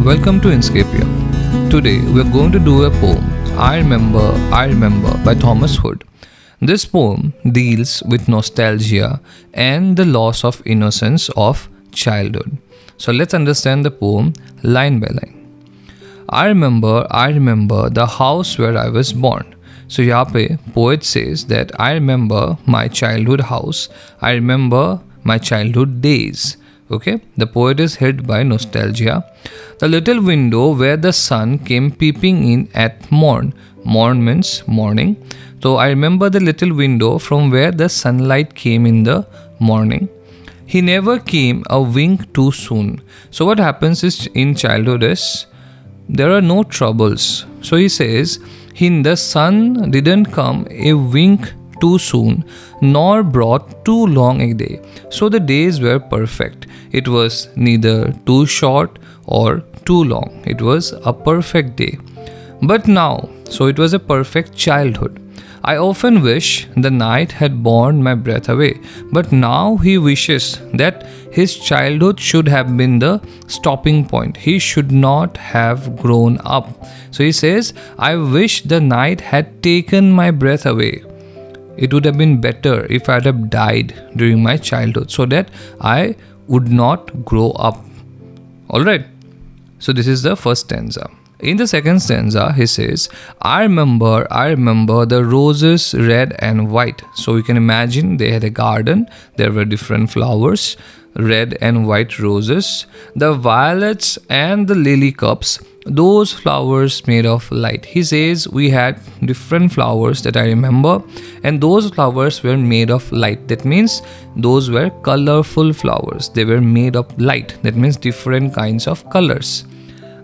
welcome to Inscapia. Today we are going to do a poem, I Remember by Thomas Hood. This poem deals with nostalgia and the loss of innocence of childhood. So let's understand the poem line by line. I remember the house where I was born. So यहाँ पे poet says that I remember my childhood house, I remember my childhood days. Okay, the poet is hit by nostalgia. The little window where the sun came peeping in at morn. Morn means morning. So I remember the little window from where the sunlight came in the morning. He never came a wink too soon. So what happens is in childhood is there are no troubles. So he says, the sun didn't come a wink too soon, nor brought too long a day. So the days were perfect. It was neither too short or too long. It was a perfect day. But now, so it was a perfect childhood. I often wish the night had borne my breath away, but now he wishes that his childhood should have been the stopping point. He should not have grown up. So he says, I wish the night had taken my breath away. It would have been better if I had have died during my childhood so that I would not grow up. Alright, so this is the first stanza. In the second stanza, he says, I remember the roses red and white. So you can imagine they had a garden, there were different flowers, red and white roses, the violets and the lily cups, those flowers made of light. He says we had different flowers that I remember, and those flowers were made of light. That means those were colorful flowers. They were made of light. That means different kinds of colors.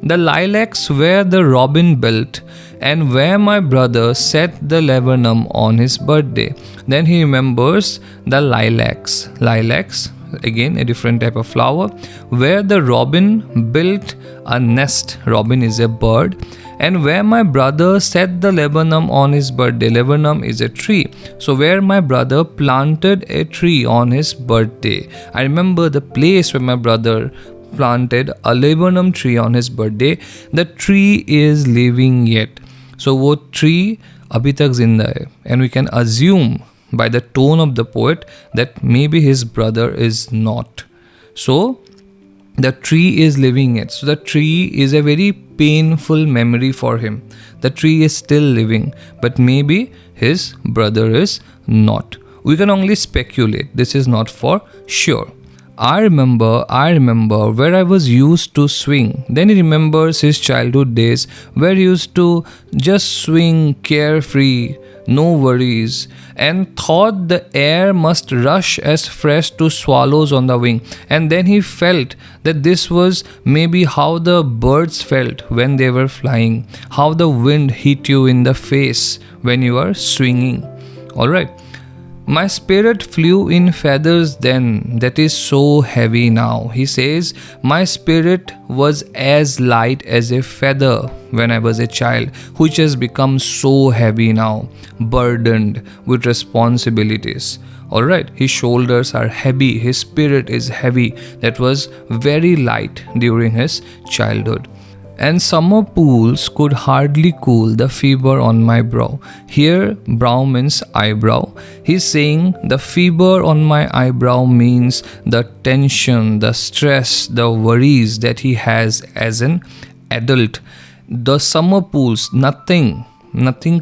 The lilacs where the robin built, and where my brother set the laburnum on his birthday. Then he remembers the lilacs. Lilacs, again a different type of flower, where the robin built a nest. Robin is a bird. And where my brother set the laburnum on his birthday. Laburnum is a tree. So where my brother planted a tree on his birthday. I remember the place where my brother planted a laburnum tree on his birthday. The tree is living yet. So वो tree अभी तक जिंदा है. And we can assume by the tone of the poet that maybe his brother is not. So the tree is living yet. So the tree is a very painful memory for him. The tree is still living, but maybe his brother is not. We can only speculate. This is not for sure. I remember where I was used to swing. Then he remembers his childhood days where he used to just swing carefree, no worries, and thought the air must rush as fresh to swallows on the wing. And then he felt that this was maybe how the birds felt when they were flying, how the wind hit you in the face when you are swinging. Alright. My spirit flew in feathers then, that is so heavy now. He says, my spirit was as light as a feather when I was a child, which has become so heavy now, burdened with responsibilities. Alright, his shoulders are heavy, his spirit is heavy. That was very light during his childhood. And summer pools could hardly cool the fever on my brow. Here, brow means eyebrow. He's saying the fever on my eyebrow means the tension, the stress, the worries that he has as an adult. The summer pools, nothing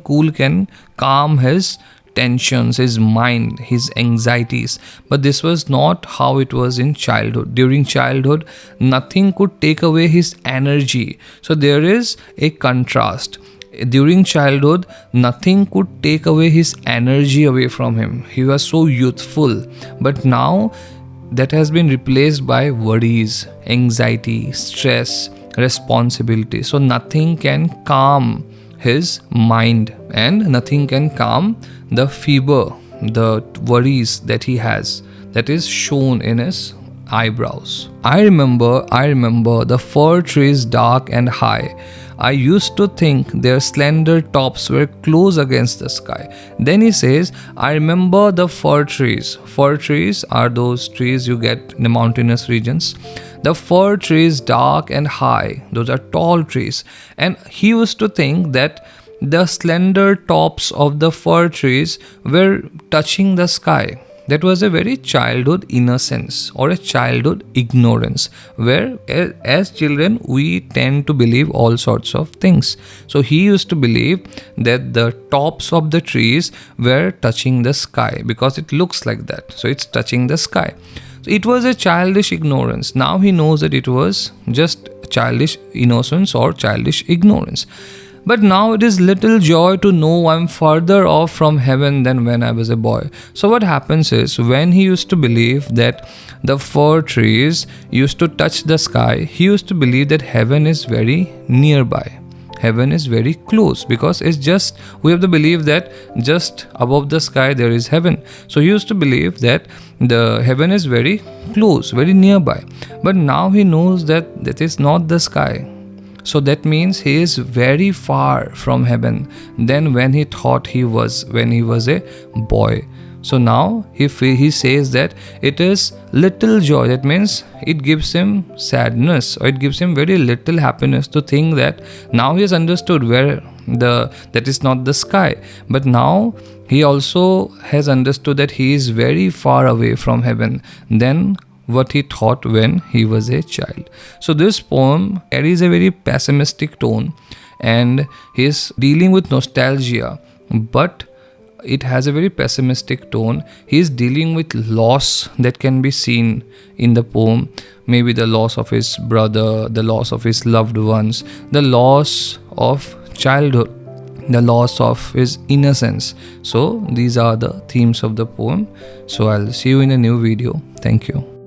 cool can calm his tensions, his mind, his anxieties. But this was not how it was in childhood. During childhood, nothing could take away his energy. So there is a contrast. During childhood, nothing could take away his energy away from him. He was so youthful. But now, that has been replaced by worries, anxiety, stress, responsibility. So nothing can calm his mind, and nothing can calm the fever, the worries that he has, that is shown in his eyebrows. I remember the fir trees dark and high. I used to think their slender tops were close against the sky. Then he says, I remember the fir trees. Fir trees are those trees you get in the mountainous regions. The fir trees, dark and high, those are tall trees. And he used to think that the slender tops of the fir trees were touching the sky. That was a very childhood innocence or a childhood ignorance, where as children we tend to believe all sorts of things. So he used to believe that the tops of the trees were touching the sky because it looks like that. So it's touching the sky. So it was a childish ignorance. Now he knows that it was just childish innocence or childish ignorance. But now it is little joy to know I'm further off from heaven than when I was a boy. So what happens is, when he used to believe that the fir trees used to touch the sky, he used to believe that heaven is very nearby. Heaven is very close, because it's just, we have to believe that just above the sky there is heaven. So he used to believe that the heaven is very close, very nearby. But now he knows that that is not the sky. So that means he is very far from heaven than when he thought he was when he was a boy. So now he says that it is little joy. That means it gives him sadness, or it gives him very little happiness to think that now he has understood where that is not the sky. But now he also has understood that he is very far away from heaven than what he thought when he was a child. So this poem carries a very pessimistic tone, and he is dealing with nostalgia, but it has a very pessimistic tone. He is dealing with loss that can be seen in the poem. Maybe the loss of his brother, the loss of his loved ones, the loss of childhood, the loss of his innocence. So these are the themes of the poem. So I'll see you in a new video. Thank you.